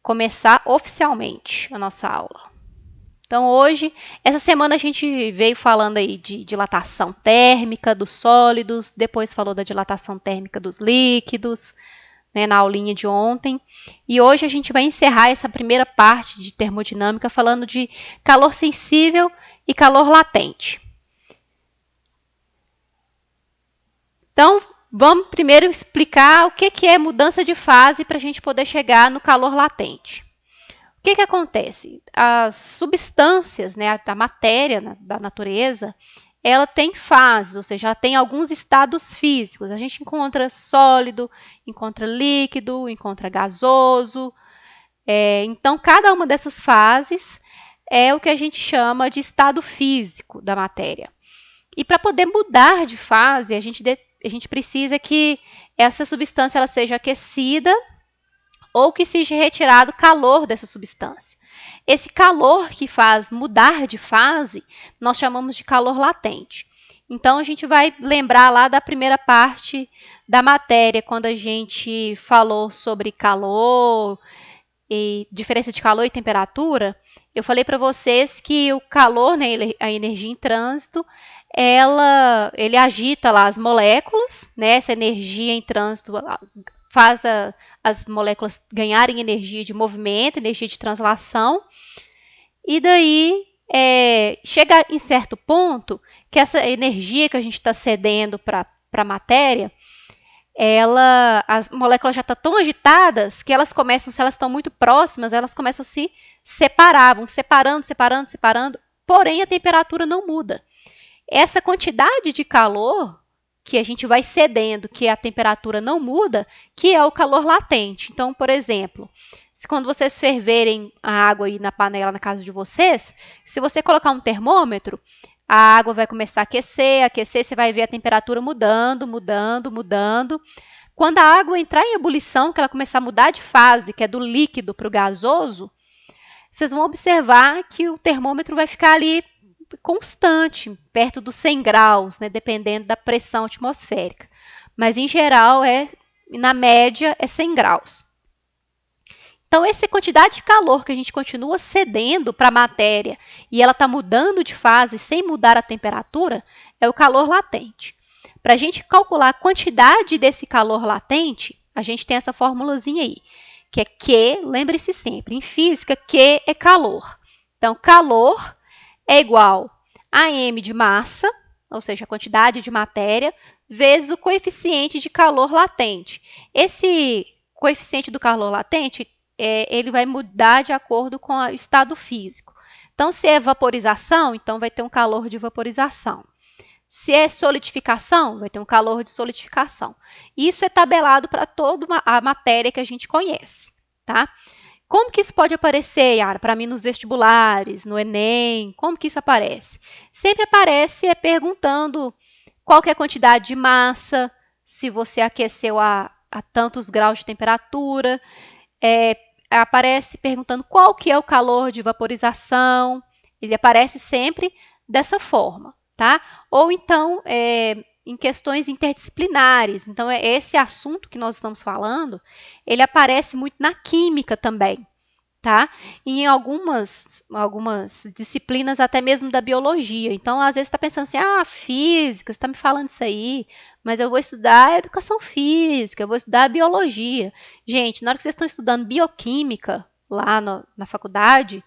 começar oficialmente a nossa aula. Então hoje, essa semana a gente veio falando aí de dilatação térmica dos sólidos, depois falou da dilatação térmica dos líquidos, né, na aulinha de ontem. E hoje a gente vai encerrar essa primeira parte de termodinâmica falando de calor sensível e calor latente. Então, vamos primeiro explicar o que é mudança de fase para a gente poder chegar no calor latente. O que acontece? As substâncias, né, a matéria da natureza, ela tem fases, ou seja, ela tem alguns estados físicos. A gente encontra sólido, encontra líquido, encontra gasoso. Então, cada uma dessas fases é o que a gente chama de estado físico da matéria. E para poder mudar de fase, a gente precisa que essa substância ela seja aquecida ou que seja retirado calor dessa substância. Esse calor que faz mudar de fase, nós chamamos de calor latente. Então, a gente vai lembrar lá da primeira parte da matéria, quando a gente falou sobre calor e diferença de calor e temperatura. Eu falei para vocês que o calor, né, a energia em trânsito, ele agita lá as moléculas, né, essa energia em trânsito faz as moléculas ganharem energia de movimento, energia de translação, e daí chega em certo ponto que essa energia que a gente está cedendo para a matéria, as moléculas já estão tão agitadas que elas começam, se elas estão muito próximas, elas começam a se separar, vão separando, porém a temperatura não muda. Essa quantidade de calor que a gente vai cedendo, que a temperatura não muda, que é o calor latente. Então, por exemplo, quando vocês ferverem a água aí na panela na casa de vocês, se você colocar um termômetro, a água vai começar a aquecer, você vai ver a temperatura mudando. Quando a água entrar em ebulição, que ela começar a mudar de fase, que é do líquido para o gasoso, vocês vão observar que o termômetro vai ficar ali constante, perto dos 100 graus, né, dependendo da pressão atmosférica. Mas, em geral, na média, é 100 graus. Então, essa quantidade de calor que a gente continua cedendo para a matéria e ela está mudando de fase sem mudar a temperatura, é o calor latente. Para a gente calcular a quantidade desse calor latente, a gente tem essa formulazinha aí, que é Q, lembre-se sempre, em física, Q é calor. Então, calor é igual a M de massa, ou seja, a quantidade de matéria, vezes o coeficiente de calor latente. Esse coeficiente do calor latente, ele vai mudar de acordo com o estado físico. Então, se é vaporização, então vai ter um calor de vaporização. Se é solidificação, vai ter um calor de solidificação. Isso é tabelado para toda a matéria que a gente conhece, tá? Como que isso pode aparecer, Yara, para mim nos vestibulares, no Enem? Como que isso aparece? Sempre aparece perguntando qual que é a quantidade de massa, se você aqueceu a tantos graus de temperatura. Aparece perguntando qual que é o calor de vaporização. Ele aparece sempre dessa forma, tá? Ou então, em questões interdisciplinares. Então, esse assunto que nós estamos falando, ele aparece muito na química também, tá? E em algumas disciplinas, até mesmo da biologia. Então, às vezes, está pensando assim, física, você está me falando isso aí, mas eu vou estudar educação física, eu vou estudar biologia. Gente, na hora que vocês estão estudando bioquímica, lá na faculdade,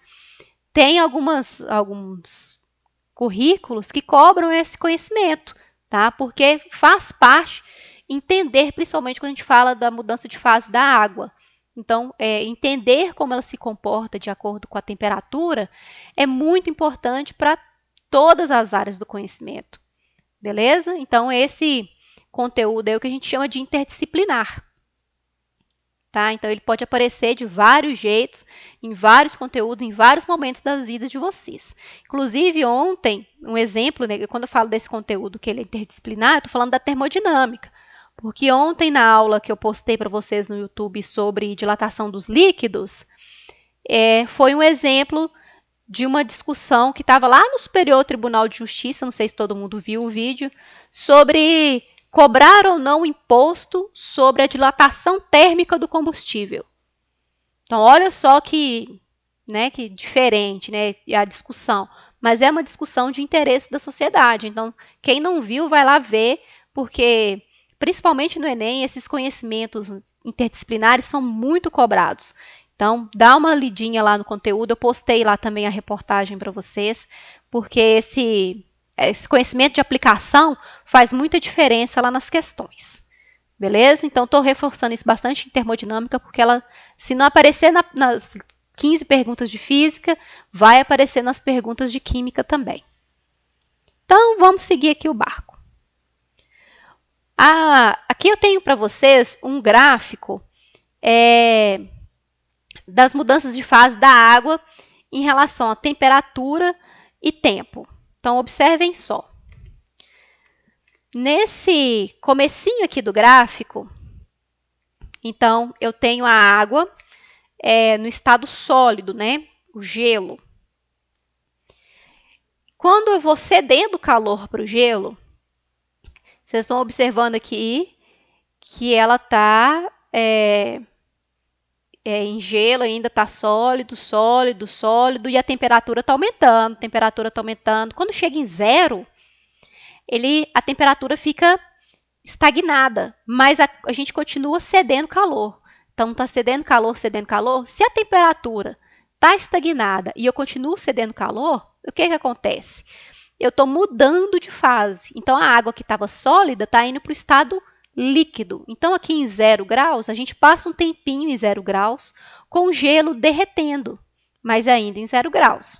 tem alguns currículos que cobram esse conhecimento, tá? Porque faz parte entender, principalmente quando a gente fala da mudança de fase da água. Então, entender como ela se comporta de acordo com a temperatura é muito importante para todas as áreas do conhecimento, beleza? Então, esse conteúdo é o que a gente chama de interdisciplinar, tá? Então, ele pode aparecer de vários jeitos, em vários conteúdos, em vários momentos da vida de vocês. Inclusive, ontem, um exemplo, né, quando eu falo desse conteúdo que ele é interdisciplinar, eu estou falando da termodinâmica. Porque ontem, na aula que eu postei para vocês no YouTube sobre dilatação dos líquidos, foi um exemplo de uma discussão que estava lá no Superior Tribunal de Justiça, não sei se todo mundo viu o vídeo, sobre cobrar ou não imposto sobre a dilatação térmica do combustível. Então, olha só que diferente, né, a discussão. Mas é uma discussão de interesse da sociedade. Então, quem não viu, vai lá ver, porque, principalmente no Enem, esses conhecimentos interdisciplinares são muito cobrados. Então, dá uma lidinha lá no conteúdo. Eu postei lá também a reportagem para vocês, porque esse conhecimento de aplicação faz muita diferença lá nas questões. Beleza? Então, estou reforçando isso bastante em termodinâmica, porque ela, se não aparecer nas 15 perguntas de física, vai aparecer nas perguntas de química também. Então, vamos seguir aqui o barco. Aqui eu tenho para vocês um gráfico das mudanças de fase da água em relação à temperatura e tempo. Então, observem só. Nesse comecinho aqui do gráfico, então, eu tenho a água no estado sólido, né? O gelo. Quando eu vou cedendo calor para o gelo, vocês estão observando aqui que ela está em gelo, ainda está sólido, sólido, sólido, e a temperatura está aumentando, Quando chega em zero, a temperatura fica estagnada, mas a gente continua cedendo calor. Então, está cedendo calor, cedendo calor. Se a temperatura está estagnada e eu continuo cedendo calor, o que acontece? Eu estou mudando de fase. Então, a água que estava sólida está indo para o estado líquido. Então, aqui em 0 graus, a gente passa um tempinho em 0 graus com o gelo derretendo, mas ainda em 0 graus.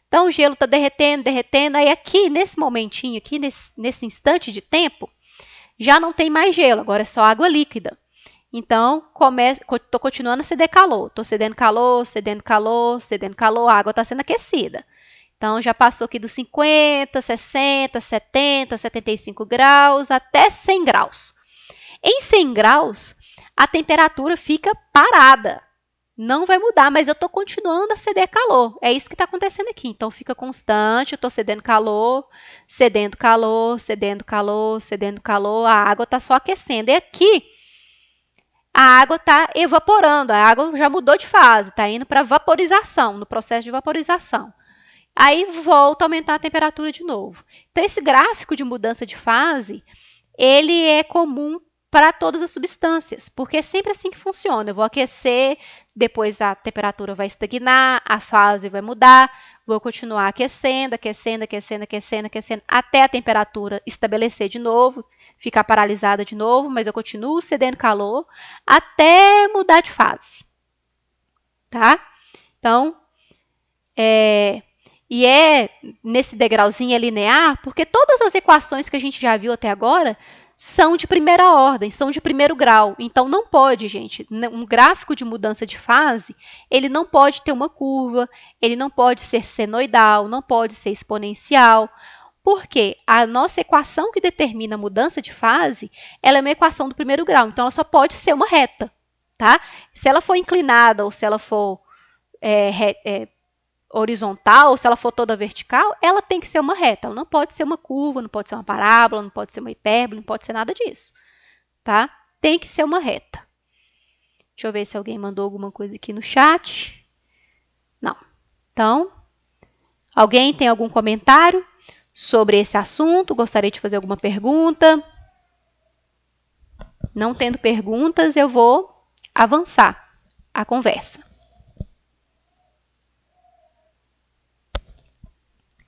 Então, o gelo está derretendo, derretendo. Aí, aqui, nesse momentinho, aqui, nesse instante de tempo, já não tem mais gelo, agora é só água líquida. Então, estou continuando a ceder calor. Estou cedendo calor, cedendo calor, cedendo calor, a água está sendo aquecida. Então, já passou aqui dos 50, 60, 70, 75 graus até 100 graus. Em 100 graus, a temperatura fica parada. Não vai mudar, mas eu estou continuando a ceder calor. É isso que está acontecendo aqui. Então, fica constante, eu estou cedendo calor, cedendo calor, cedendo calor, cedendo calor. A água está só aquecendo. E aqui, a água está evaporando. A água já mudou de fase, está indo para vaporização, no processo de vaporização. Aí, volta a aumentar a temperatura de novo. Então, esse gráfico de mudança de fase, ele é comum para todas as substâncias, porque é sempre assim que funciona. Eu vou aquecer, depois a temperatura vai estagnar, a fase vai mudar, vou continuar aquecendo, aquecendo, aquecendo, aquecendo, aquecendo, até a temperatura estabelecer de novo, ficar paralisada de novo, mas eu continuo cedendo calor até mudar de fase. Tá? Então, nesse degrauzinho linear, porque todas as equações que a gente já viu até agora são de primeira ordem, são de primeiro grau. Então, não pode, gente, um gráfico de mudança de fase, ele não pode ter uma curva, ele não pode ser senoidal, não pode ser exponencial, porque a nossa equação que determina a mudança de fase, ela é uma equação do primeiro grau, então ela só pode ser uma reta, tá? Se ela for inclinada ou se ela for horizontal, ou se ela for toda vertical, ela tem que ser uma reta. Ela não pode ser uma curva, não pode ser uma parábola, não pode ser uma hipérbole, não pode ser nada disso. Tá? Tem que ser uma reta. Deixa eu ver se alguém mandou alguma coisa aqui no chat. Não. Então, alguém tem algum comentário sobre esse assunto? Gostaria de fazer alguma pergunta? Não tendo perguntas, eu vou avançar a conversa.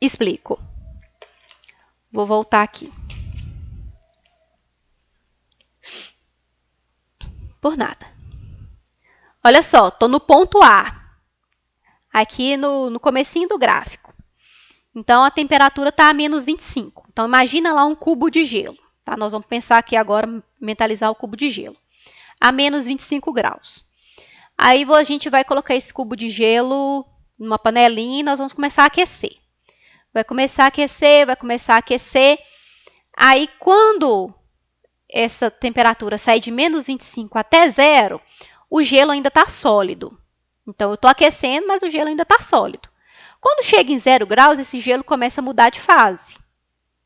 Explico. Vou voltar aqui. Por nada. Olha só, estou no ponto A. Aqui no comecinho do gráfico. Então, a temperatura está a menos 25. Então, imagina lá um cubo de gelo. Tá? Nós vamos pensar aqui agora, mentalizar o cubo de gelo. A menos 25 graus. Aí, a gente vai colocar esse cubo de gelo numa panelinha e nós vamos começar a aquecer. Vai começar a aquecer, vai começar a aquecer. Aí, quando essa temperatura sair de menos 25 até 0, o gelo ainda está sólido. Então, eu estou aquecendo, mas o gelo ainda está sólido. Quando chega em 0 graus, esse gelo começa a mudar de fase.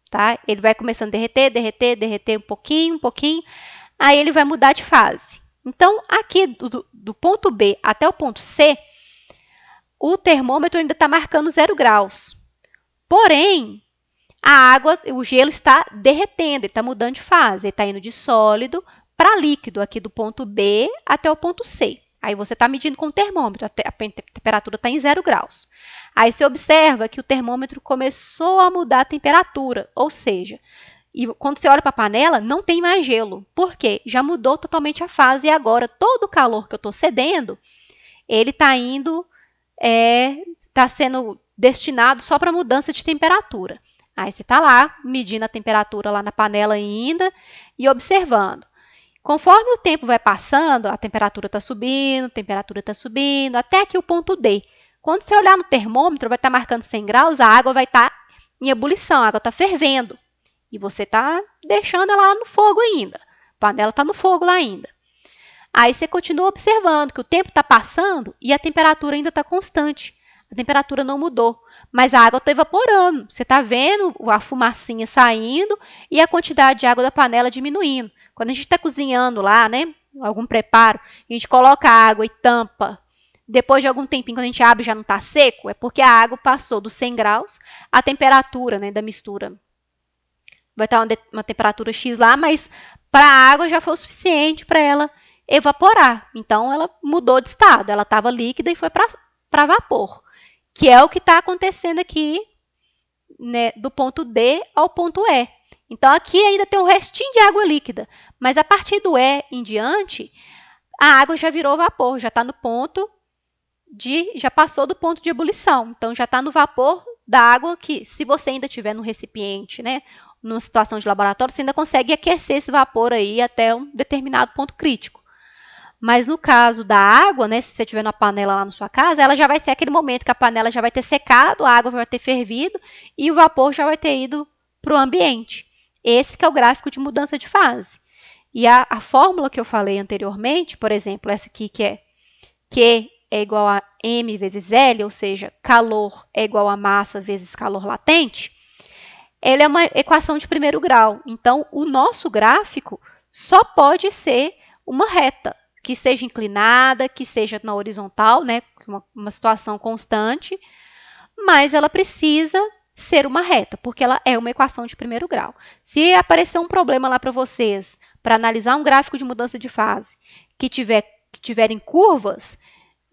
Tá? Ele vai começando a derreter, derreter, derreter um pouquinho, aí ele vai mudar de fase. Então, aqui do ponto B até o ponto C, o termômetro ainda está marcando 0 graus. Porém, a água, o gelo está derretendo, ele está mudando de fase, ele está indo de sólido para líquido, aqui do ponto B até o ponto C. Aí você está medindo com o termômetro, a temperatura está em 0 graus. Aí você observa que o termômetro começou a mudar a temperatura, ou seja, e quando você olha para a panela, não tem mais gelo. Por quê? Já mudou totalmente a fase e agora todo o calor que eu estou cedendo, ele está indo, está sendo destinado só para mudança de temperatura. Aí você está lá, medindo a temperatura lá na panela ainda e observando. Conforme o tempo vai passando, a temperatura está subindo, até aqui o ponto D. Quando você olhar no termômetro, vai estar marcando 100 graus, a água vai estar em ebulição, a água está fervendo. E você está deixando ela lá no fogo ainda. A panela está no fogo lá ainda. Aí você continua observando que o tempo está passando e a temperatura ainda está constante. A temperatura não mudou, mas a água está evaporando. Você está vendo a fumacinha saindo e a quantidade de água da panela diminuindo. Quando a gente está cozinhando lá, né, algum preparo, a gente coloca a água e tampa. Depois de algum tempinho, quando a gente abre já não está seco, é porque a água passou dos 100 graus, a temperatura, né, da mistura vai estar uma temperatura X lá, mas para a água já foi o suficiente para ela evaporar. Então, ela mudou de estado. Ela estava líquida e foi para vapor, que é o que está acontecendo aqui, né, do ponto D ao ponto E. Então, aqui ainda tem um restinho de água líquida, mas a partir do E em diante, a água já virou vapor, já está no ponto já passou do ponto de ebulição. Então, já está no vapor da água que, se você ainda tiver no recipiente, né, numa situação de laboratório, você ainda consegue aquecer esse vapor aí até um determinado ponto crítico. Mas no caso da água, né, se você tiver uma panela lá na sua casa, ela já vai ser aquele momento que a panela já vai ter secado, a água vai ter fervido e o vapor já vai ter ido para o ambiente. Esse que é o gráfico de mudança de fase. E a fórmula que eu falei anteriormente, por exemplo, essa aqui que é Q é igual a M vezes L, ou seja, calor é igual a massa vezes calor latente, ela é uma equação de primeiro grau. Então, o nosso gráfico só pode ser uma reta, que seja inclinada, que seja na horizontal, né, uma situação constante, mas ela precisa ser uma reta, porque ela é uma equação de primeiro grau. Se aparecer um problema lá para vocês, para analisar um gráfico de mudança de fase, que tiverem curvas,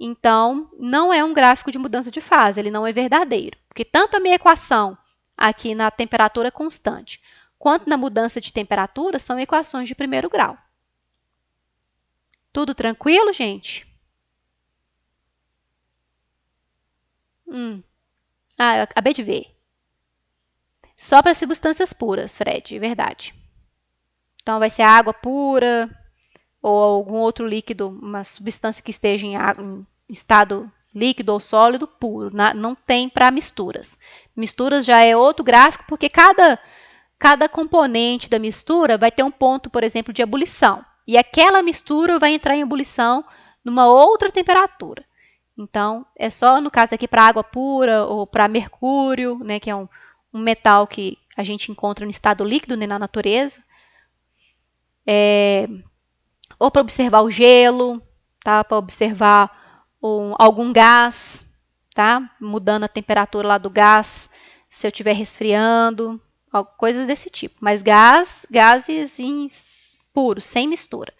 então não é um gráfico de mudança de fase, ele não é verdadeiro, porque tanto a minha equação aqui na temperatura constante, quanto na mudança de temperatura, são equações de primeiro grau. Tudo tranquilo, gente? Eu acabei de ver. Só para substâncias puras, Fred, verdade. Então, vai ser água pura ou algum outro líquido, uma substância que esteja em estado líquido ou sólido puro. Não tem para misturas. Misturas já é outro gráfico, porque cada componente da mistura vai ter um ponto, por exemplo, de ebulição. E aquela mistura vai entrar em ebulição numa outra temperatura. Então, é só no caso aqui para água pura ou para mercúrio, né, que é um metal que a gente encontra no estado líquido, né, na natureza. Ou para observar o gelo, tá? Para observar algum gás, tá? Mudando a temperatura lá do gás, se eu estiver resfriando, coisas desse tipo. Mas gases puros, sem mistura.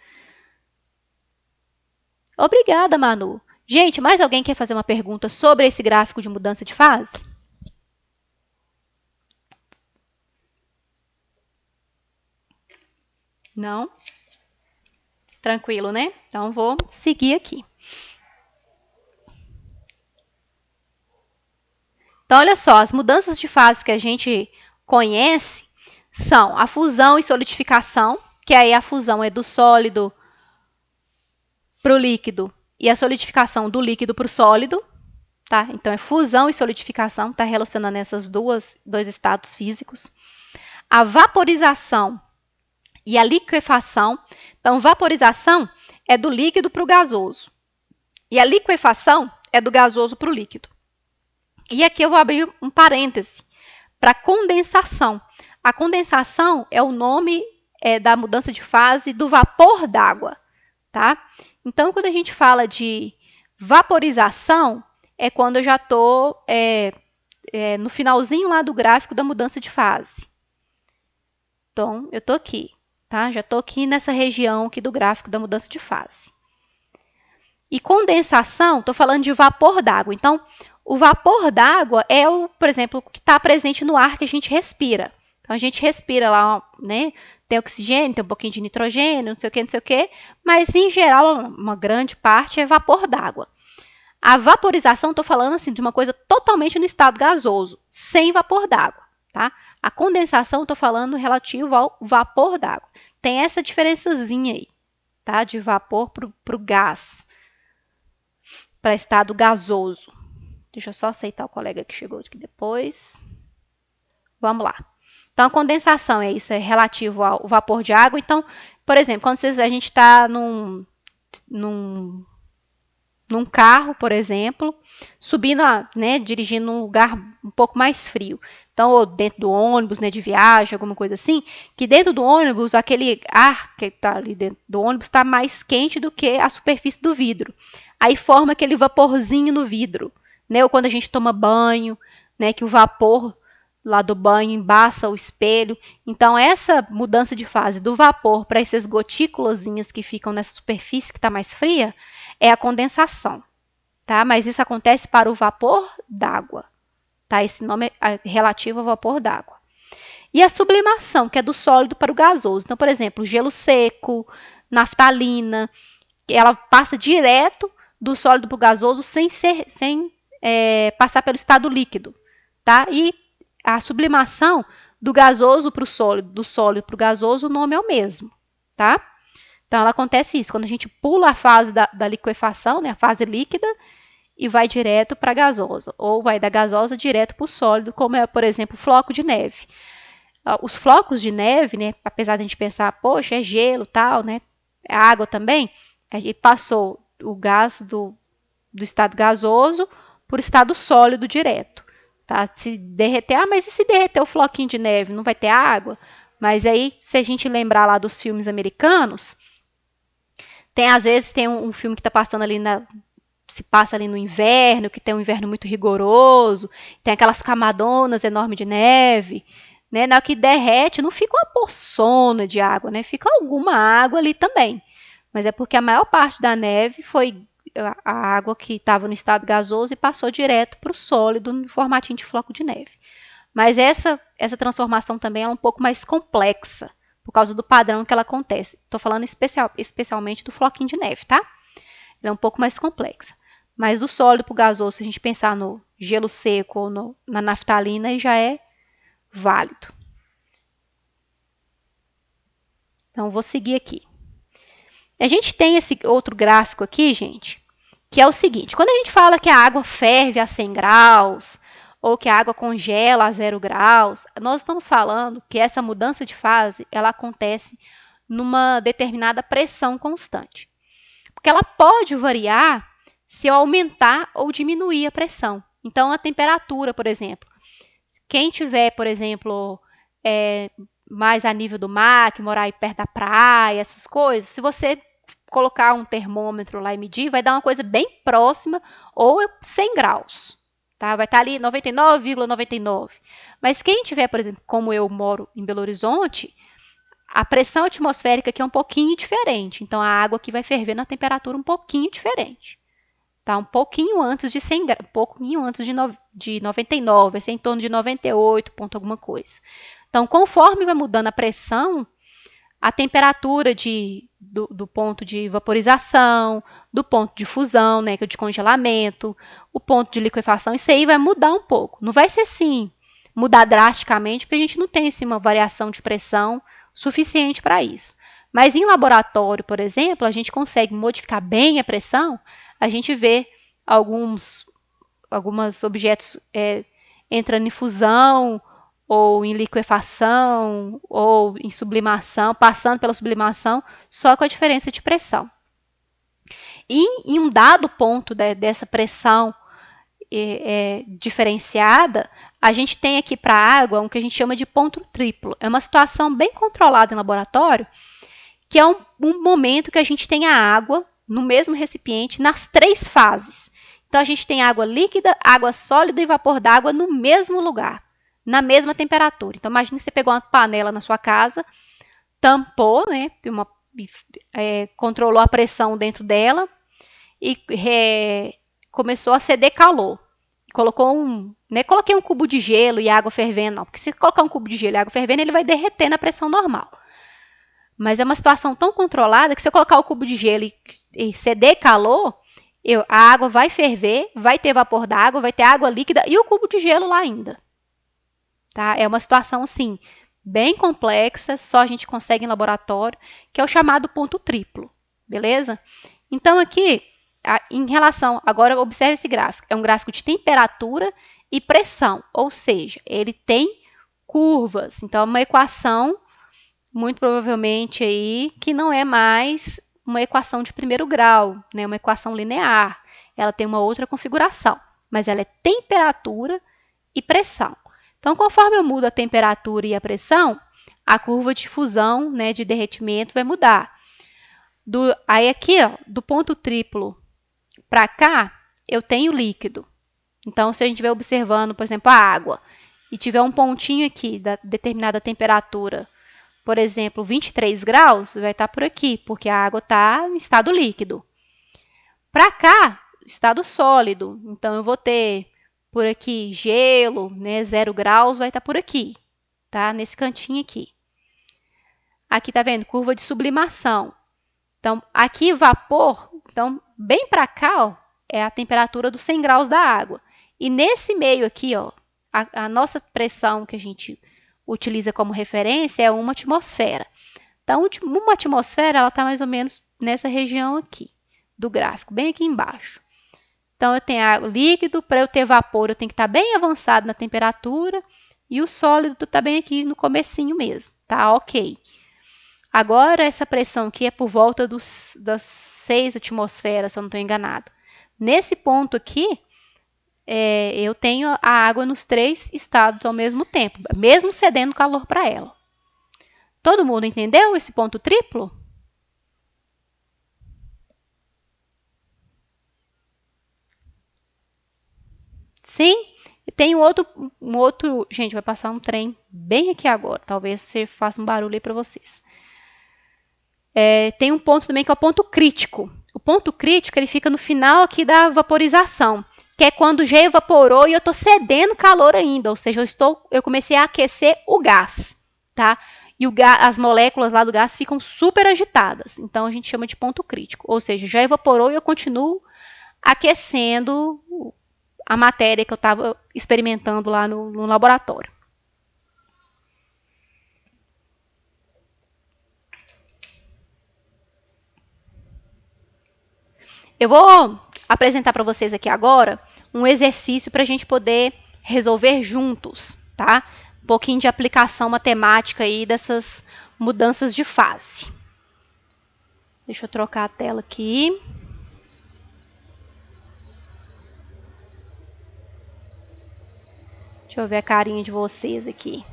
Obrigada, Manu. Gente, mais alguém quer fazer uma pergunta sobre esse gráfico de mudança de fase? Não? Tranquilo, né? Então, vou seguir aqui. Então, olha só, as mudanças de fase que a gente conhece são a fusão e solidificação, que aí a fusão é do sólido para o líquido e a solidificação do líquido para o sólido, tá? Então, é fusão e solidificação, está relacionando essas dois estados físicos. A vaporização e a liquefação. Então, vaporização é do líquido para o gasoso. E a liquefação é do gasoso para o líquido. E aqui eu vou abrir um parêntese para condensação. A condensação é o nome da mudança de fase do vapor d'água. tá? Então, quando a gente fala de vaporização, é quando eu já estou no finalzinho lá do gráfico da mudança de fase. Então, eu estou aqui, tá? Já estou aqui nessa região aqui do gráfico da mudança de fase. E condensação, estou falando de vapor d'água. Então, o vapor d'água é, por exemplo, o que está presente no ar que a gente respira. Então, a gente respira lá, né? Tem oxigênio, tem um pouquinho de nitrogênio, não sei o que, mas, em geral, uma grande parte é vapor d'água. A vaporização, estou falando assim, de uma coisa totalmente no estado gasoso, sem vapor d'água, tá? A condensação, estou falando relativo ao vapor d'água. Tem essa diferençazinha aí, tá? De vapor para o gás, para estado gasoso. Deixa eu só aceitar o colega que chegou aqui depois. Vamos lá. Então, a condensação é isso, é relativo ao vapor de água. Então, por exemplo, quando a gente está num carro, por exemplo, subindo, né, dirigindo num lugar um pouco mais frio. Então, ou dentro do ônibus, né, de viagem, alguma coisa assim, que dentro do ônibus, aquele ar que está ali dentro do ônibus está mais quente do que a superfície do vidro. Aí forma aquele vaporzinho no vidro, né, ou quando a gente toma banho, né, que o vapor lá do banho embaça o espelho. Então, essa mudança de fase do vapor para essas gotículazinhas que ficam nessa superfície que está mais fria, é a condensação, tá? Mas isso acontece para o vapor d'água, tá? Esse nome é relativo ao vapor d'água. E a sublimação, que é do sólido para o gasoso. Então, por exemplo, gelo seco, naftalina, ela passa direto do sólido para o gasoso sem passar pelo estado líquido, tá? E a sublimação do gasoso para o sólido, do sólido para o gasoso, o nome é o mesmo, tá? Então, ela acontece isso, quando a gente pula a fase da liquefação, né, a fase líquida, e vai direto para a gasosa, ou vai da gasosa direto para o sólido, como é, por exemplo, o floco de neve. Os flocos de neve, né, apesar de a gente pensar, poxa, é gelo, tal, né, é água também, a gente passou o gás do estado gasoso para o estado sólido direto. Tá? Se derreter, mas e se derreter o floquinho de neve? Não vai ter água? Mas aí, se a gente lembrar lá dos filmes americanos, às vezes tem um filme que está passando ali se passa ali no inverno, que tem um inverno muito rigoroso, tem aquelas camadonas enormes de neve, né? Na hora que derrete, não fica uma poçona de água, né? Fica alguma água ali também. Mas é porque a maior parte da neve foi a água que estava no estado gasoso e passou direto para o sólido no formatinho de floco de neve. Mas essa transformação também é um pouco mais complexa, por causa do padrão que ela acontece. Estou falando especialmente do floquinho de neve, tá? Ela é um pouco mais complexa. Mas do sólido para o gasoso, se a gente pensar no gelo seco ou na naftalina, aí já é válido. Então, vou seguir aqui. A gente tem esse outro gráfico aqui, gente, que é o seguinte. Quando a gente fala que a água ferve a 100 graus ou que a água congela a 0 graus, nós estamos falando que essa mudança de fase ela acontece numa determinada pressão constante. Porque ela pode variar se eu aumentar ou diminuir a pressão. Então, a temperatura, por exemplo. Quem tiver, por exemplo, mais a nível do mar, que morar aí perto da praia, essas coisas, se você colocar um termômetro lá e medir, vai dar uma coisa bem próxima ou 100 graus. Tá? Vai estar ali 99,99. Mas quem tiver, por exemplo, como eu moro em Belo Horizonte, a pressão atmosférica aqui é um pouquinho diferente. Então, a água aqui vai ferver na temperatura um pouquinho diferente. Tá? Um pouquinho antes de 100 graus, um pouquinho antes de 99, vai ser em torno de 98 ponto alguma coisa. Então, conforme vai mudando a pressão, a temperatura do ponto de vaporização, do ponto de fusão, né, que é de congelamento, o ponto de liquefação, isso aí vai mudar um pouco. Não vai ser assim, mudar drasticamente, porque a gente não tem assim, uma variação de pressão suficiente para isso. Mas em laboratório, por exemplo, a gente consegue modificar bem a pressão, a gente vê alguns objetos entrando em fusão, ou em liquefação, ou em sublimação, passando pela sublimação, só com a diferença de pressão. E em um dado ponto dessa pressão diferenciada, a gente tem aqui para a água o que a gente chama de ponto triplo. É uma situação bem controlada em laboratório, que é um momento que a gente tem a água no mesmo recipiente nas 3 fases. Então, a gente tem água líquida, água sólida e vapor d'água no mesmo lugar, na mesma temperatura. Então, imagine que você pegou uma panela na sua casa, tampou, né, controlou a pressão dentro dela e começou a ceder calor. Coloquei um cubo de gelo e água fervendo, não, porque se colocar um cubo de gelo e água fervendo, ele vai derreter na pressão normal. Mas é uma situação tão controlada que se eu colocar o cubo de gelo e ceder calor, a água vai ferver, vai ter vapor d'água, vai ter água líquida e o cubo de gelo lá ainda. Tá? É uma situação, assim, bem complexa, só a gente consegue em laboratório, que é o chamado ponto triplo, beleza? Então, aqui, em relação, agora observe esse gráfico, é um gráfico de temperatura e pressão, ou seja, ele tem curvas, então é uma equação, muito provavelmente aí, que não é mais uma equação de primeiro grau, né? Uma equação linear, ela tem uma outra configuração, mas ela é temperatura e pressão. Então, conforme eu mudo a temperatura e a pressão, a curva de fusão, né, de derretimento vai mudar. Aí aqui, ó, do ponto triplo para cá, eu tenho líquido. Então, se a gente estiver observando, por exemplo, a água, e tiver um pontinho aqui da determinada temperatura, por exemplo, 23 graus, vai estar por aqui, porque a água está em estado líquido. Para cá, estado sólido. Então, eu vou ter por aqui gelo, né, 0 graus, vai estar por aqui, tá? Nesse cantinho aqui. Aqui, tá vendo? Curva de sublimação. Então, aqui, vapor. Então, bem para cá, ó, é a temperatura dos 100 graus da água. E nesse meio aqui, ó, a nossa pressão que a gente utiliza como referência é 1 atmosfera. Então, 1 atmosfera, ela está mais ou menos nessa região aqui do gráfico, bem aqui embaixo. Então, eu tenho água líquido, para eu ter vapor, eu tenho que estar bem avançado na temperatura, e o sólido está bem aqui no comecinho mesmo, tá? Ok. Agora, essa pressão aqui é por volta das 6 atmosferas, se eu não estou enganada. Nesse ponto aqui, eu tenho a água nos 3 estados ao mesmo tempo, mesmo cedendo calor para ela. Todo mundo entendeu esse ponto triplo? Sim? E tem um outro... Gente, vai passar um trem bem aqui agora. Talvez você faça um barulho aí para vocês. Tem um ponto também que é o ponto crítico. O ponto crítico, ele fica no final aqui da vaporização, que é quando já evaporou e eu estou cedendo calor ainda, ou seja, eu comecei a aquecer o gás, tá? E as moléculas lá do gás ficam super agitadas, então a gente chama de ponto crítico, ou seja, já evaporou e eu continuo aquecendo a matéria que eu estava experimentando lá no laboratório. Eu vou apresentar para vocês aqui agora um exercício para a gente poder resolver juntos, tá? Um pouquinho de aplicação matemática aí dessas mudanças de fase. Deixa eu trocar a tela aqui. Deixa eu ver a carinha de vocês aqui.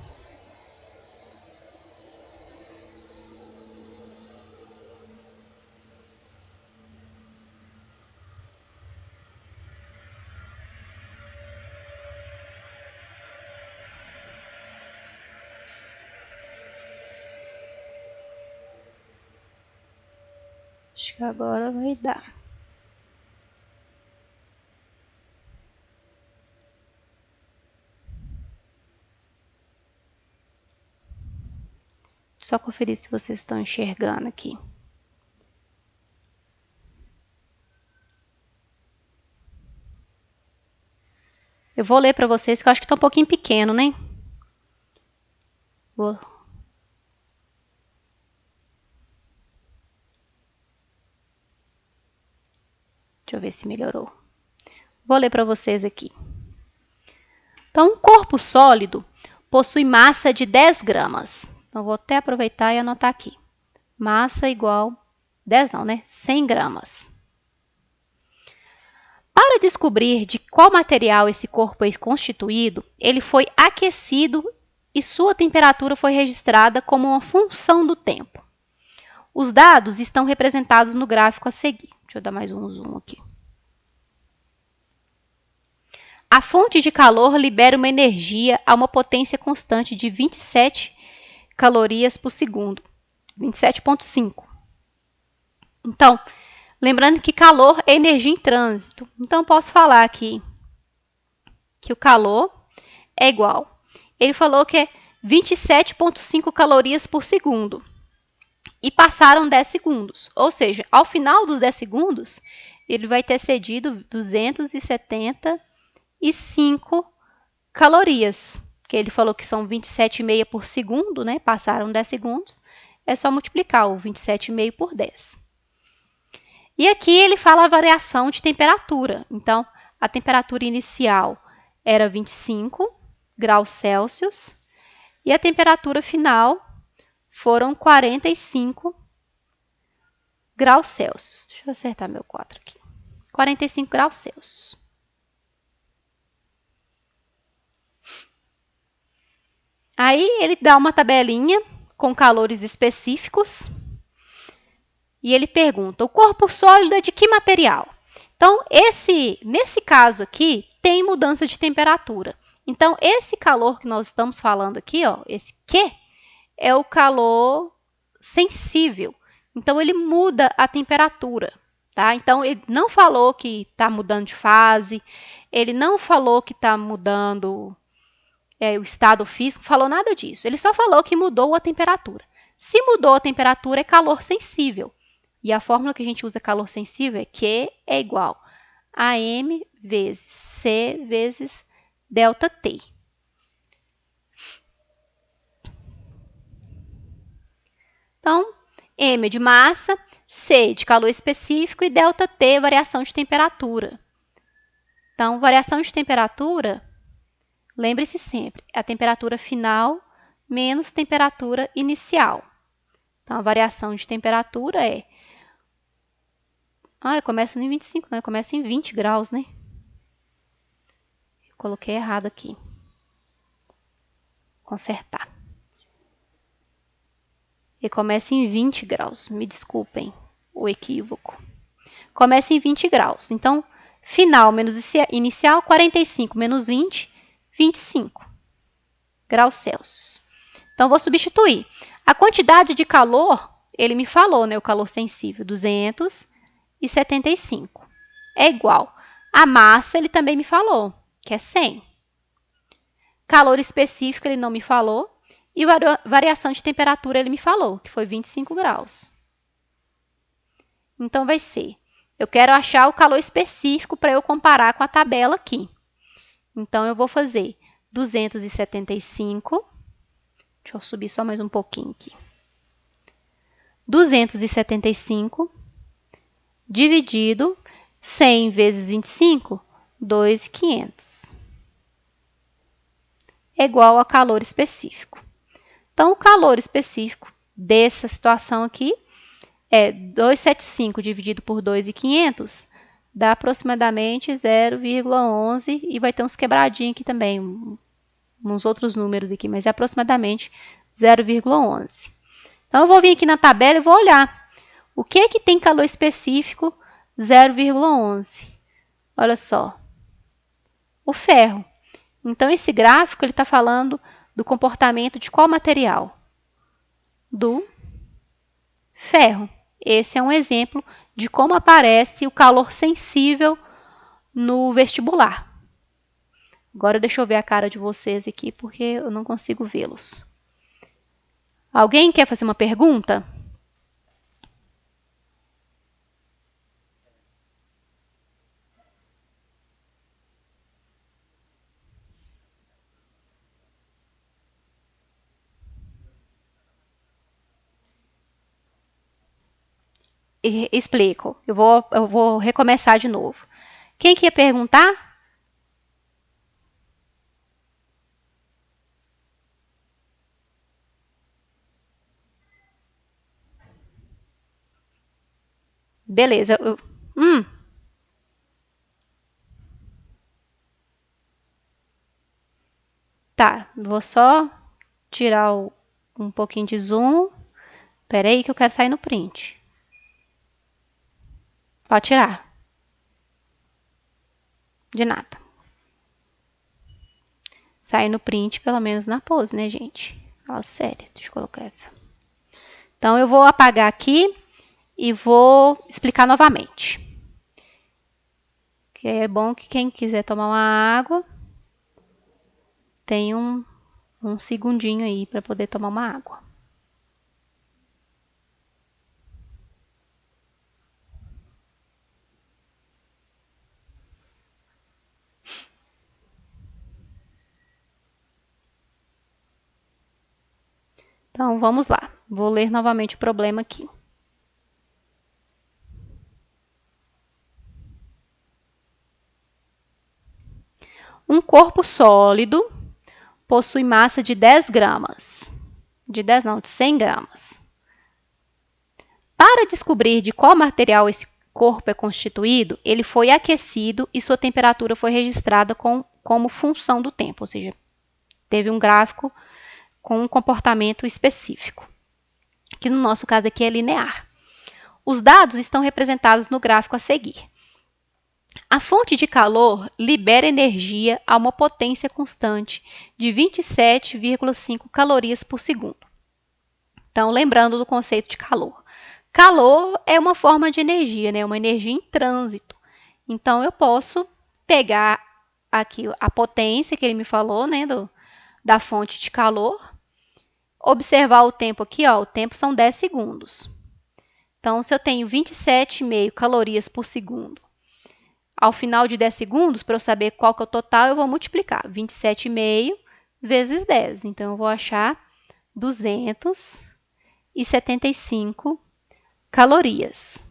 Acho que agora vai dar. Só conferir se vocês estão enxergando aqui. Eu vou ler para vocês, que eu acho que está um pouquinho pequeno, né? Deixa eu ver se melhorou. Vou ler para vocês aqui. Então, um corpo sólido possui massa de 10 gramas. Então, vou até aproveitar e anotar aqui. Massa igual 10 não, né? 100 gramas. Para descobrir de qual material esse corpo é constituído, ele foi aquecido e sua temperatura foi registrada como uma função do tempo. Os dados estão representados no gráfico a seguir. Deixa eu dar mais um zoom aqui. A fonte de calor libera uma energia a uma potência constante de 27 calorias por segundo, 27,5. Então, lembrando que calor é energia em trânsito. Então, posso falar aqui que o calor é igual. Ele falou que é 27,5 calorias por segundo. E passaram 10 segundos. Ou seja, ao final dos 10 segundos, ele vai ter cedido 275 calorias. Que ele falou que são 27,5 por segundo, né? Passaram 10 segundos. É só multiplicar o 27,5 por 10. E aqui ele fala a variação de temperatura. Então, a temperatura inicial era 25 graus Celsius e a temperatura final foram 45 graus Celsius. Deixa eu acertar meu 4 aqui. 45 graus Celsius. Aí ele dá uma tabelinha com calores específicos e ele pergunta: o corpo sólido é de que material? Então, nesse caso aqui, tem mudança de temperatura. Então, esse calor que nós estamos falando aqui, ó, esse Q, é o calor sensível. Então, ele muda a temperatura, tá? Então, ele não falou que está mudando de fase, ele não falou que está mudando o estado físico, falou nada disso. Ele só falou que mudou a temperatura. Se mudou a temperatura, é calor sensível. E a fórmula que a gente usa calor sensível é Q é igual a M vezes C vezes delta T. Então, M é de massa, C de calor específico e delta T variação de temperatura. Então, variação de temperatura, lembre-se sempre, é a temperatura final menos temperatura inicial. Então, a variação de temperatura é... começa em 25, né? Começa em 20 graus, né? Eu coloquei errado aqui. Consertar. E começa em 20 graus. Me desculpem o equívoco. Começa em 20 graus. Então, final menos inicial, 45 menos 20, 25 graus Celsius. Então, vou substituir. A quantidade de calor, ele me falou, né? O calor sensível, 275. É igual. A massa, ele também me falou, que é 100. Calor específico, ele não me falou. E variação de temperatura, ele me falou, que foi 25 graus. Então, vai ser... Eu quero achar o calor específico para eu comparar com a tabela aqui. Então, eu vou fazer 275. Deixa eu subir só mais um pouquinho aqui. 275 dividido 100 vezes 25, 2.500. É igual a calor específico. Então, o calor específico dessa situação aqui é 275 dividido por 2.500, dá aproximadamente 0,11 e vai ter uns quebradinhos aqui também, uns outros números aqui, mas é aproximadamente 0,11. Então, eu vou vir aqui na tabela e vou olhar. O que é que tem calor específico 0,11? Olha só. O ferro. Então, esse gráfico ele está falando do comportamento de qual material? Do ferro. Esse é um exemplo de como aparece o calor sensível no vestibular. Agora, deixa eu ver a cara de vocês aqui, porque eu não consigo vê-los. Alguém quer fazer uma pergunta? Explico. Eu vou recomeçar de novo. Quem quer perguntar? Beleza. Tá, vou só tirar um pouquinho de zoom. Espera aí que eu quero sair no print. Pode tirar. De nada. Sair no print, pelo menos na pose, né, gente? Fala sério, deixa eu colocar essa. Então, eu vou apagar aqui e vou explicar novamente. Que é bom que quem quiser tomar uma água, tem um segundinho aí para poder tomar uma água. Então, vamos lá. Vou ler novamente o problema aqui. Um corpo sólido possui massa de 10 gramas. De 10 não, de 100 gramas. Para descobrir de qual material esse corpo é constituído, ele foi aquecido e sua temperatura foi registrada como função do tempo, ou seja, teve um gráfico com um comportamento específico, que no nosso caso aqui é linear. Os dados estão representados no gráfico a seguir. A fonte de calor libera energia a uma potência constante de 27,5 calorias por segundo. Então, lembrando do conceito de calor. Calor é uma forma de energia, né? Uma energia em trânsito. Então, eu posso pegar aqui a potência que ele me falou, né? Da fonte de calor. Observar o tempo aqui, ó, o tempo são 10 segundos. Então, se eu tenho 27,5 calorias por segundo, ao final de 10 segundos, para eu saber qual que é o total, eu vou multiplicar 27,5 vezes 10. Então, eu vou achar 275 calorias,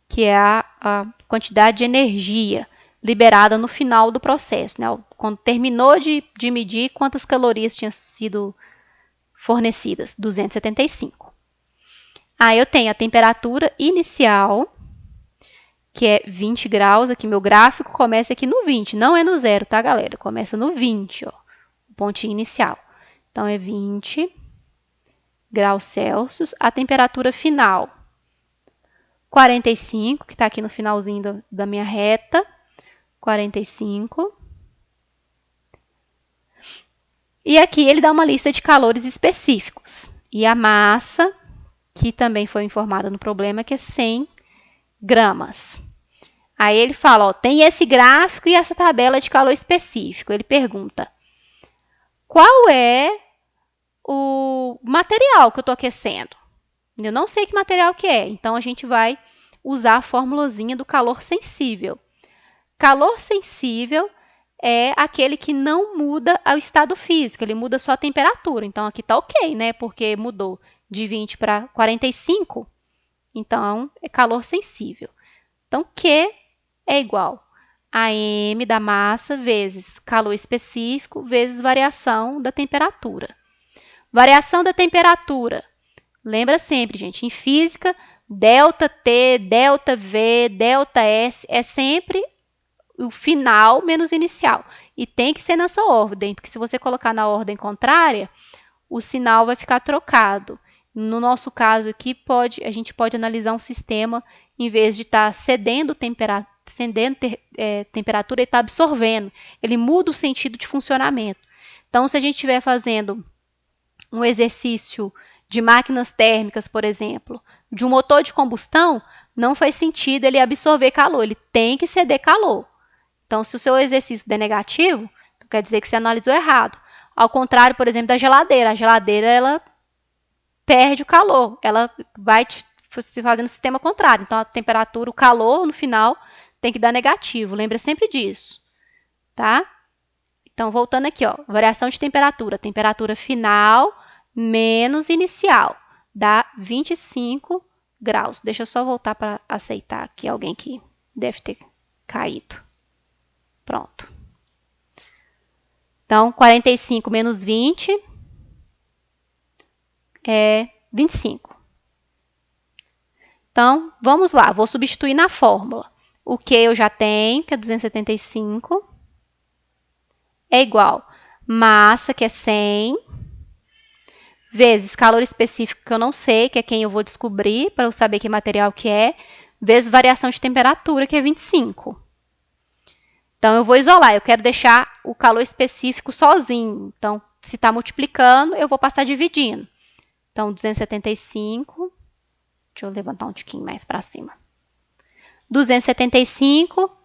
que é a quantidade de energia liberada no final do processo, né? Quando terminou de medir quantas calorias tinham sido fornecidas, 275. Aí eu tenho a temperatura inicial, que é 20 graus. Aqui meu gráfico começa aqui no 20, não é no 0, tá, galera? Começa no 20, ó, o pontinho inicial. Então, é 20 graus Celsius. A temperatura final, 45, que está aqui no finalzinho da minha reta. 45. E aqui ele dá uma lista de calores específicos. E a massa, que também foi informada no problema, que é 100 gramas. Aí ele fala, ó, tem esse gráfico e essa tabela de calor específico. Ele pergunta, qual é o material que eu estou aquecendo? Eu não sei que material que é, então a gente vai usar a formulazinha do calor sensível. Calor sensível é aquele que não muda o estado físico, ele muda só a temperatura. Então, aqui está ok, né? Porque mudou de 20 para 45. Então, é calor sensível. Então, Q é igual a M da massa vezes calor específico vezes variação da temperatura. Variação da temperatura. Lembra sempre, gente, em física, ΔT, ΔV, ΔS é sempre o final menos o inicial. E tem que ser nessa ordem, porque se você colocar na ordem contrária, o sinal vai ficar trocado. No nosso caso aqui, a gente pode analisar um sistema, em vez de estar cedendo temperatura, ele está absorvendo. Ele muda o sentido de funcionamento. Então, se a gente estiver fazendo um exercício de máquinas térmicas, por exemplo, de um motor de combustão, não faz sentido ele absorver calor, ele tem que ceder calor. Então, se o seu exercício der negativo, quer dizer que você analisou errado. Ao contrário, por exemplo, da geladeira. A geladeira, ela perde o calor. Ela vai se fazendo o sistema contrário. Então, a temperatura, o calor, no final, tem que dar negativo. Lembra sempre disso. Tá? Então, voltando aqui, ó. Variação de temperatura. Temperatura final menos inicial. Dá 25 graus. Deixa eu só voltar para aceitar aqui alguém que deve ter caído. Pronto. Então, 45 menos 20 é 25. Então, vamos lá. Vou substituir na fórmula. O que eu já tenho, que é 275, é igual massa, que é 100, vezes calor específico que eu não sei, que é quem eu vou descobrir para eu saber que material que é, vezes variação de temperatura, que é 25. Então, eu vou isolar, eu quero deixar o calor específico sozinho. Então, se está multiplicando, eu vou passar dividindo. Então, 275, deixa eu levantar um tiquinho mais para cima. 275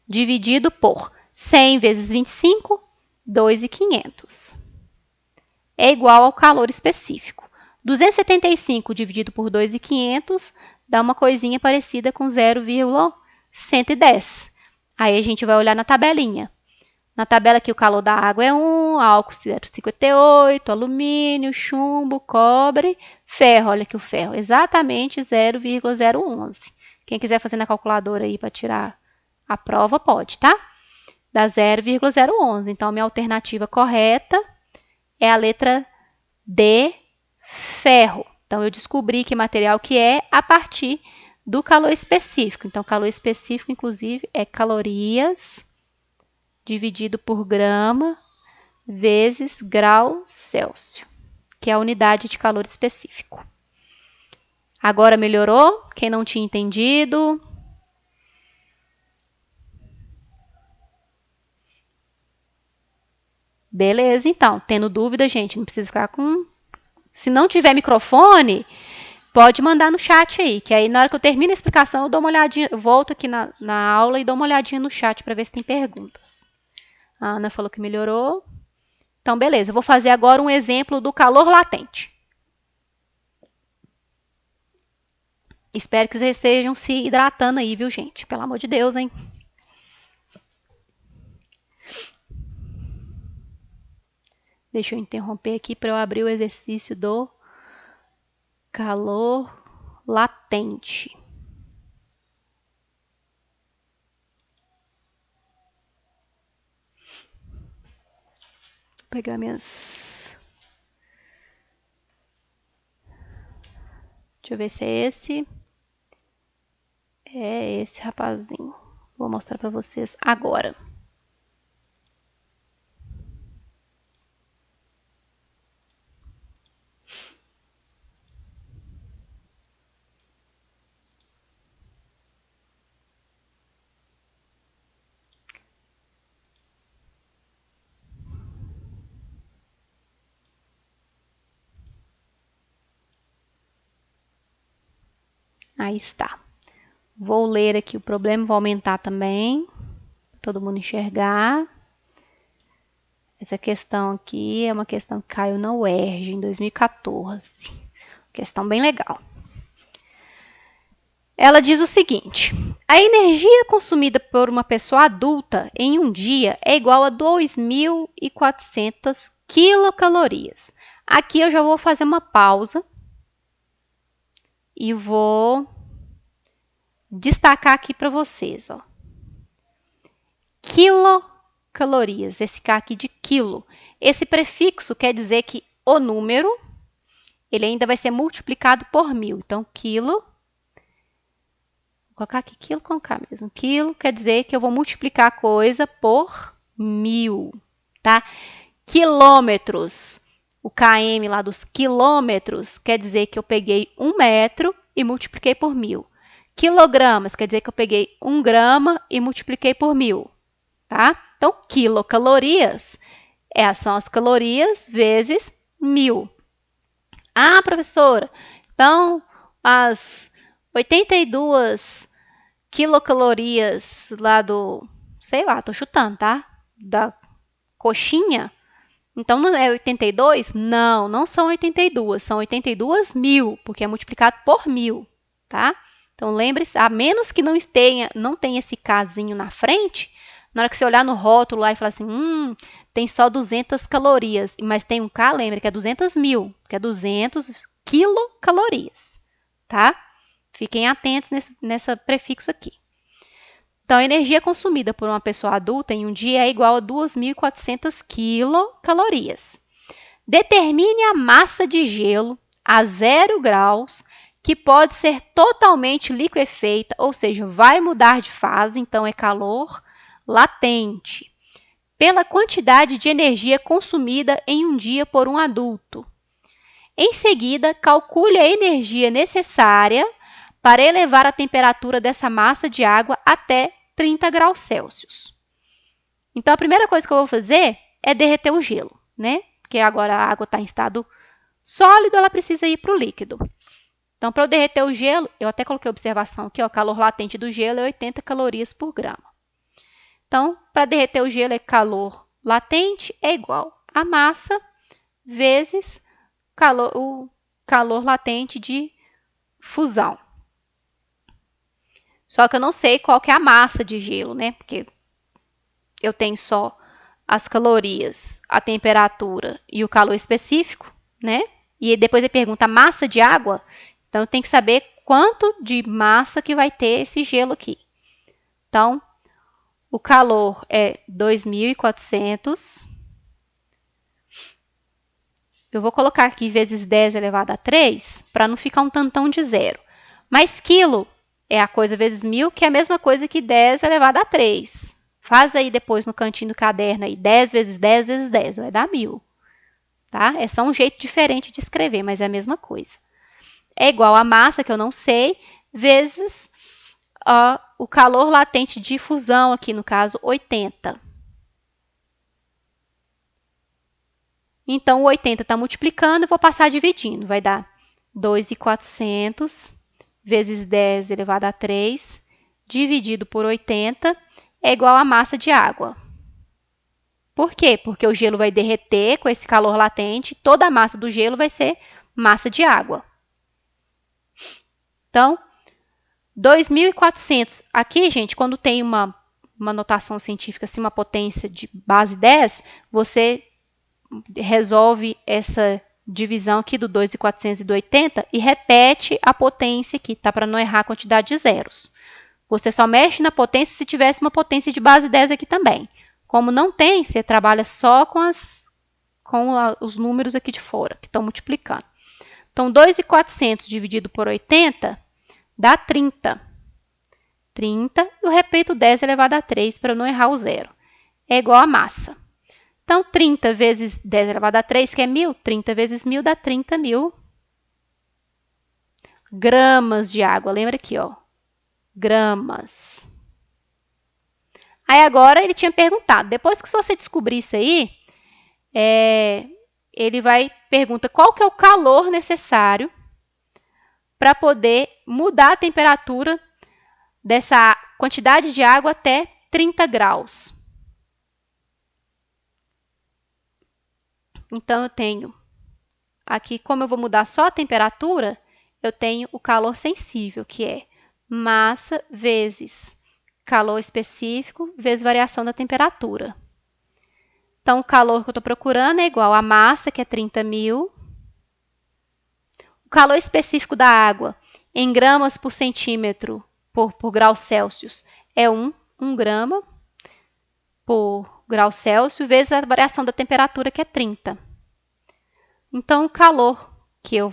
dividido por 100 vezes 25, 2.500. É igual ao calor específico. 275 dividido por 2.500 dá uma coisinha parecida com 0,110. Aí a gente vai olhar na tabelinha. Na tabela aqui o calor da água é 1, álcool 0,58, alumínio, chumbo, cobre, ferro. Olha aqui o ferro, exatamente 0,011. Quem quiser fazer na calculadora aí para tirar a prova, pode, tá? Dá 0,011. Então, a minha alternativa correta é a letra D, ferro. Então, eu descobri que material que é a partir do calor específico. Então, calor específico, inclusive, é calorias dividido por grama vezes grau Celsius, que é a unidade de calor específico. Agora melhorou? Quem não tinha entendido? Beleza, então. Tendo dúvida, gente, não precisa ficar com... Se não tiver microfone, pode mandar no chat aí, que aí na hora que eu termino a explicação, eu dou uma olhadinha, eu volto aqui na aula e dou uma olhadinha no chat para ver se tem perguntas. A Ana falou que melhorou. Então, beleza. Eu vou fazer agora um exemplo do calor latente. Espero que vocês estejam se hidratando aí, viu, gente? Pelo amor de Deus, hein? Deixa eu interromper aqui para eu abrir o exercício do calor latente. Vou pegar minhas... Deixa eu ver se é esse. É esse rapazinho. Vou mostrar para vocês agora. Aí está. Vou ler aqui o problema, vou aumentar também, para todo mundo enxergar. Essa questão aqui é uma questão que caiu na UERJ em 2014. Questão bem legal. Ela diz o seguinte: a energia consumida por uma pessoa adulta em um dia é igual a 2.400 quilocalorias. Aqui eu já vou fazer uma pausa e vou destacar aqui para vocês, ó. Quilocalorias, esse K aqui de quilo. Esse prefixo quer dizer que o número, ele ainda vai ser multiplicado por 1.000. Então, quilo, vou colocar aqui quilo com K mesmo. Quilo quer dizer que eu vou multiplicar a coisa por 1.000, tá? Quilômetros, o km lá dos quilômetros, quer dizer que eu peguei 1 metro e multipliquei por 1.000. Quilogramas, quer dizer que eu peguei 1 grama e multipliquei por 1.000, tá? Então, quilocalorias são as calorias vezes 1.000. Ah, professora, então as 82 quilocalorias lá do, sei lá, tô chutando, tá? Da coxinha, então não é 82? Não, não são 82, são 82.000, porque é multiplicado por 1.000, tá? Então lembre-se, a menos que não tenha esse casinho na frente, na hora que você olhar no rótulo lá e falar assim, tem só 200 calorias, mas tem um K, lembra que é 200.000, que é 200 quilocalorias, tá? Fiquem atentos nesse prefixo aqui. Então, a energia consumida por uma pessoa adulta em um dia é igual a 2.400 quilocalorias. Determine a massa de gelo a 0 graus, que pode ser totalmente liquefeita, ou seja, vai mudar de fase, então é calor latente, pela quantidade de energia consumida em um dia por um adulto. Em seguida, calcule a energia necessária para elevar a temperatura dessa massa de água até 30 graus Celsius. Então, a primeira coisa que eu vou fazer é derreter o gelo, né? Porque agora a água está em estado sólido, ela precisa ir para o líquido. Então, para eu derreter o gelo, eu até coloquei observação aqui, ó, o calor latente do gelo é 80 calorias por grama. Então, para derreter o gelo, calor latente é igual a massa vezes o calor latente de fusão. Só que eu não sei qual que é a massa de gelo, né? Porque eu tenho só as calorias, a temperatura e o calor específico, né? E depois ele pergunta a massa de água, então eu tenho que saber quanto de massa que vai ter esse gelo aqui. Então, o calor é 2.400. Eu vou colocar aqui vezes 10 elevado a 3, para não ficar um tantão de zero. Mas quilo é a coisa vezes 1.000, que é a mesma coisa que 10 elevado a 3. Faz aí depois no cantinho do caderno aí, 10 vezes 10 vezes 10, vai dar 1.000. Tá? É só um jeito diferente de escrever, mas é a mesma coisa. É igual a massa, que eu não sei, vezes o calor latente de fusão, aqui no caso, 80. Então, o 80 está multiplicando, eu vou passar dividindo. Vai dar 2.400 vezes 10 elevado a 3, dividido por 80, é igual a massa de água. Por quê? Porque o gelo vai derreter com esse calor latente, toda a massa do gelo vai ser massa de água. Então, 2.400. Aqui, gente, quando tem uma notação científica, assim, uma potência de base 10, você resolve essa divisão aqui do 2.400 e do 80 e repete a potência aqui, tá? Para não errar a quantidade de zeros. Você só mexe na potência se tivesse uma potência de base 10 aqui também. Como não tem, você trabalha só com os números aqui de fora, que estão multiplicando. Então, 2.400 dividido por 80 dá 30. 30, eu repito 10 elevado a 3 para não errar o zero. É igual a massa. Então, 30 vezes 10 elevado a 3, que é 1.000, 30 vezes 1.000 dá 30.000 gramas de água. Lembra aqui, ó, gramas. Aí agora ele tinha perguntado, depois que você descobrir isso aí, ele pergunta qual que é o calor necessário para poder mudar a temperatura dessa quantidade de água até 30 graus. Então, eu tenho aqui, como eu vou mudar só a temperatura, eu tenho o calor sensível, que é massa vezes calor específico vezes variação da temperatura. Então, o calor que eu estou procurando é igual a massa, que é 30.000. O calor específico da água, em gramas por centímetro por grau Celsius, é 1 grama por grau Celsius, vezes a variação da temperatura, que é 30. Então, o calor que eu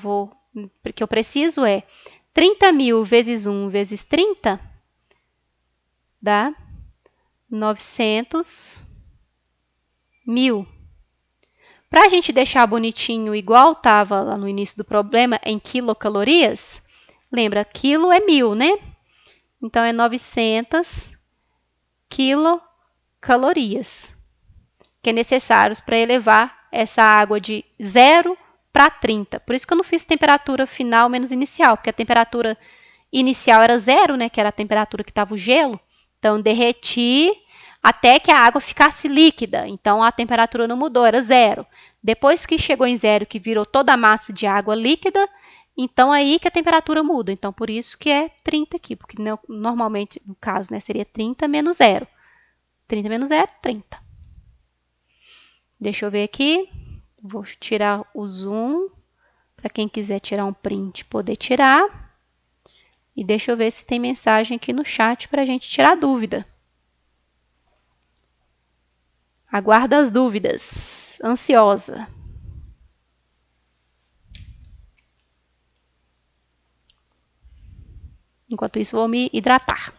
preciso é 30.000 vezes 1 vezes 30, dá 900.000. Para a gente deixar bonitinho, igual estava lá no início do problema, em quilocalorias, lembra, quilo é 1.000, né? Então, é 900 quilocalorias, que é necessários para elevar essa água de 0 para 30. Por isso que eu não fiz temperatura final menos inicial, porque a temperatura inicial era 0, né, que era a temperatura que estava o gelo. Então, derreti até que a água ficasse líquida. Então, a temperatura não mudou, era 0. Depois que chegou em 0, que virou toda a massa de água líquida, então aí que a temperatura muda. Então, por isso que é 30 aqui, porque normalmente, no caso, né, seria 30 menos 0. 30 menos 0, 30. Deixa eu ver aqui. Vou tirar o zoom, para quem quiser tirar um print, poder tirar. E deixa eu ver se tem mensagem aqui no chat para a gente tirar dúvida. Aguardo as dúvidas. Ansiosa. Enquanto isso, vou me hidratar.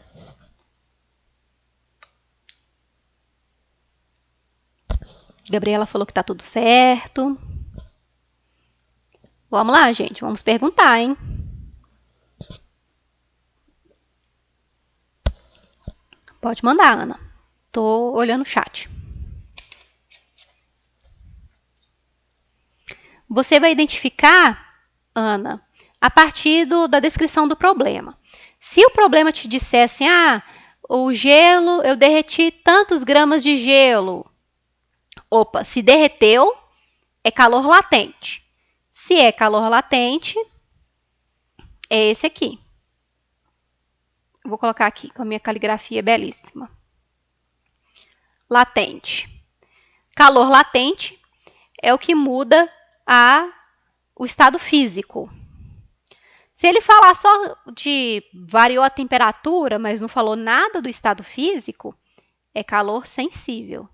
Gabriela falou que está tudo certo. Vamos lá, gente. Vamos perguntar, hein? Pode mandar, Ana. Tô olhando o chat. Você vai identificar, Ana, a partir da descrição do problema. Se o problema te disser assim, o gelo, eu derreti tantos gramas de gelo. Opa, se derreteu, é calor latente. Se é calor latente, é esse aqui. Eu vou colocar aqui com a minha caligrafia belíssima. Latente. Calor latente é o que muda o estado físico. Se ele falar só de variou a temperatura, mas não falou nada do estado físico, é calor sensível.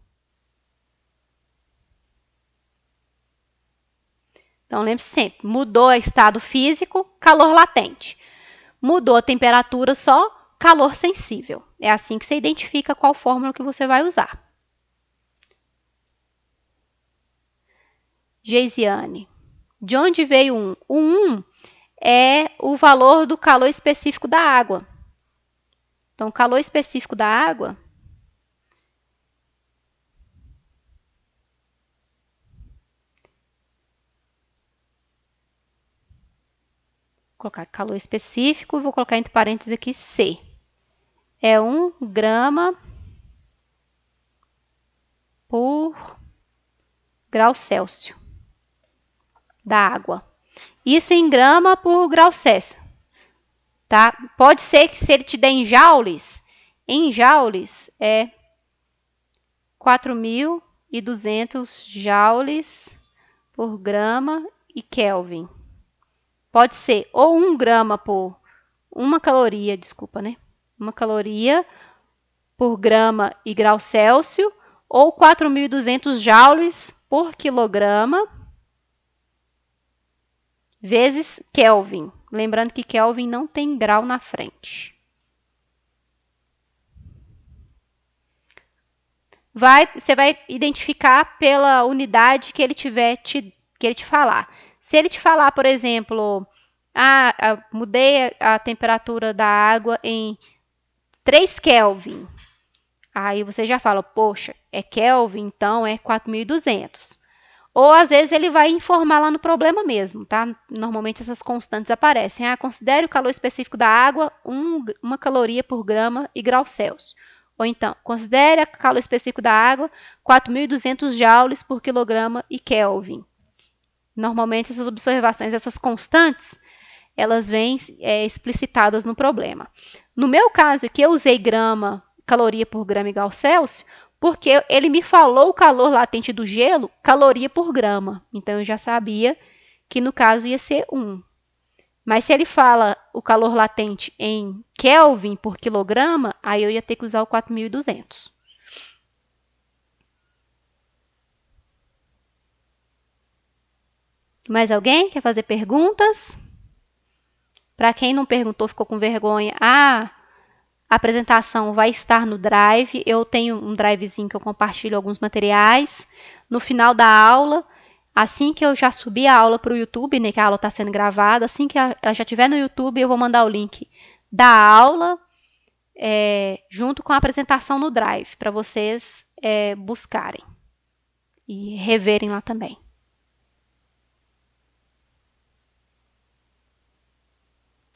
Então, lembre-se sempre, mudou o estado físico, calor latente. Mudou a temperatura só, calor sensível. É assim que você identifica qual fórmula que você vai usar. Geisiane, de onde veio 1? O 1 é o valor do calor específico da água. Então, o calor específico da água vou colocar calor específico e vou colocar entre parênteses aqui C. É 1 grama por grau Celsius da água. Isso em grama por grau Celsius. Tá? Pode ser que se ele te der em joules é 4.200 joules por grama e Kelvin. Pode ser ou 1 grama por uma caloria, desculpa, né? 1 caloria por grama e grau Celsius, ou 4.200 joules por quilograma vezes Kelvin. Lembrando que Kelvin não tem grau na frente. Você vai identificar pela unidade que ele te falar. Se ele te falar, por exemplo, mudei a temperatura da água em 3 Kelvin. Aí você já fala, poxa, é Kelvin, então é 4.200. Ou às vezes ele vai informar lá no problema mesmo, tá? Normalmente essas constantes aparecem. Considere o calor específico da água 1 caloria por grama e grau Celsius. Ou então, considere o calor específico da água 4.200 joules por quilograma e Kelvin. Normalmente essas observações, essas constantes, elas vêm explicitadas no problema. No meu caso aqui, eu usei caloria por grama e grau Celsius, porque ele me falou o calor latente do gelo, caloria por grama. Então, eu já sabia que, no caso, ia ser 1. Mas se ele fala o calor latente em Kelvin por quilograma, aí eu ia ter que usar o 4.200. Mais alguém quer fazer perguntas? Para quem não perguntou, ficou com vergonha, a apresentação vai estar no Drive. Eu tenho um Drivezinho que eu compartilho alguns materiais. No final da aula, assim que eu já subir a aula para o YouTube, né, que a aula está sendo gravada, assim que ela já estiver no YouTube, eu vou mandar o link da aula junto com a apresentação no Drive, para vocês buscarem e reverem lá também.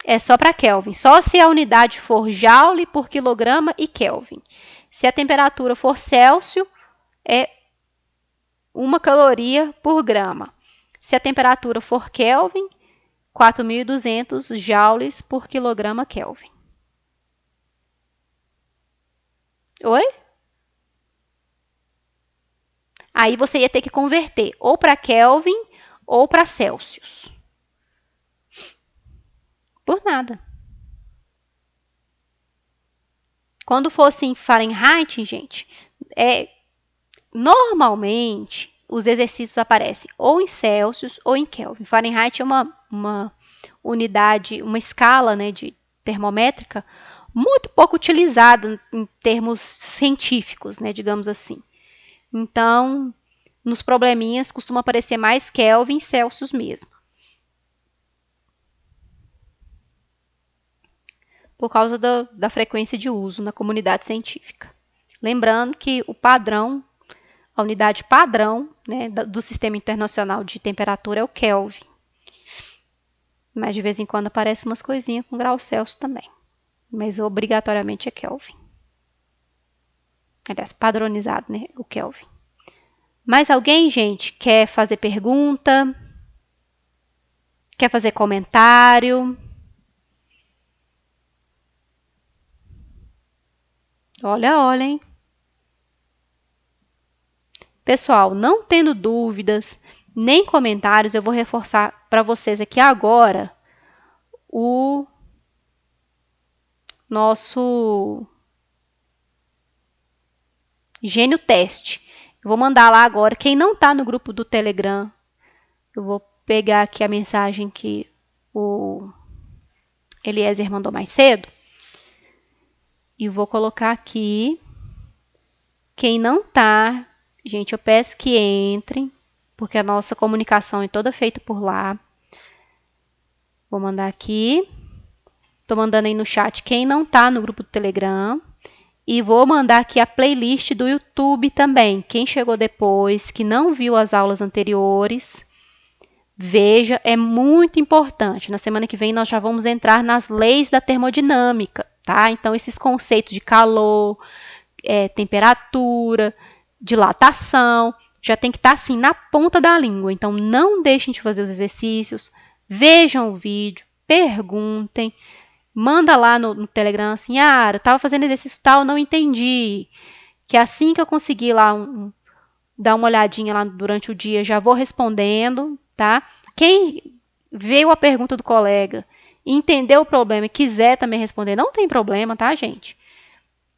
É só para Kelvin. Só se a unidade for joule por quilograma e Kelvin. Se a temperatura for Celsius, é 1 caloria por grama. Se a temperatura for Kelvin, 4.200 joules por quilograma Kelvin. Oi? Aí você ia ter que converter ou para Kelvin ou para Celsius. Por nada. Quando fosse em Fahrenheit, gente, normalmente os exercícios aparecem ou em Celsius ou em Kelvin. Fahrenheit é uma unidade, uma escala, né, de termométrica muito pouco utilizada em termos científicos, né, digamos assim. Então, nos probleminhas costuma aparecer mais Kelvin e Celsius mesmo. por causa da frequência de uso na comunidade científica. Lembrando que o padrão, a unidade padrão, né, do Sistema Internacional de Temperatura é o Kelvin. Mas de vez em quando aparecem umas coisinhas com grau Celsius também. Mas obrigatoriamente é Kelvin. Aliás, padronizado, né? O Kelvin. Mais alguém, gente, quer fazer pergunta? Quer fazer comentário? Olha, olha, hein? Pessoal, não tendo dúvidas nem comentários, eu vou reforçar para vocês aqui agora o nosso Gênio Teste. Eu vou mandar lá agora. Quem não está no grupo do Telegram, eu vou pegar aqui a mensagem que o Eliezer mandou mais cedo e vou colocar aqui. Quem não está, gente, eu peço que entrem, porque a nossa comunicação é toda feita por lá. Vou mandar aqui. Estou mandando aí no chat quem não está no grupo do Telegram. E vou mandar aqui a playlist do YouTube também. Quem chegou depois, que não viu as aulas anteriores, veja, é muito importante. Na semana que vem nós já vamos entrar nas leis da termodinâmica, tá? Então, esses conceitos de calor, temperatura, dilatação, já tem que estar assim na ponta da língua. Então, não deixem de fazer os exercícios, vejam o vídeo, perguntem. Manda lá no Telegram assim, eu estava fazendo exercício tal, não entendi. Que assim que eu conseguir lá dar uma olhadinha lá durante o dia, já vou respondendo, tá? Quem veio a pergunta do colega e entendeu o problema e quiser também responder, não tem problema, tá, gente?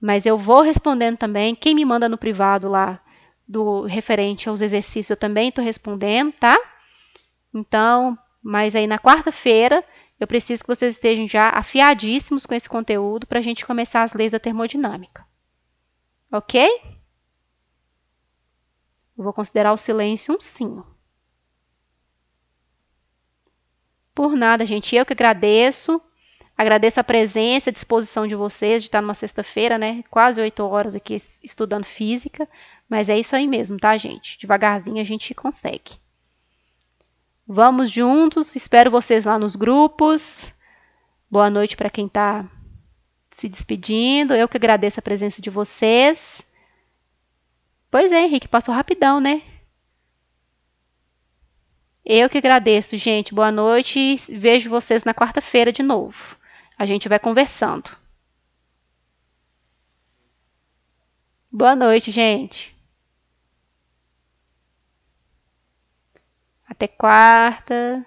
Mas eu vou respondendo também. Quem me manda no privado lá, do referente aos exercícios, eu também estou respondendo, tá? Então, mas aí na quarta-feira, eu preciso que vocês estejam já afiadíssimos com esse conteúdo para a gente começar as leis da termodinâmica. Ok? Eu vou considerar o silêncio um sim. Por nada, gente. Eu que agradeço. Agradeço a presença e a disposição de vocês de estar numa sexta-feira, né? Quase 8 horas aqui estudando física. Mas é isso aí mesmo, tá, gente? Devagarzinho a gente consegue. Vamos juntos. Espero vocês lá nos grupos. Boa noite para quem está se despedindo. Eu que agradeço a presença de vocês. Pois é, Henrique, passou rapidão, né? Eu que agradeço, gente. Boa noite e vejo vocês na quarta-feira de novo. A gente vai conversando. Boa noite, gente. Até quarta.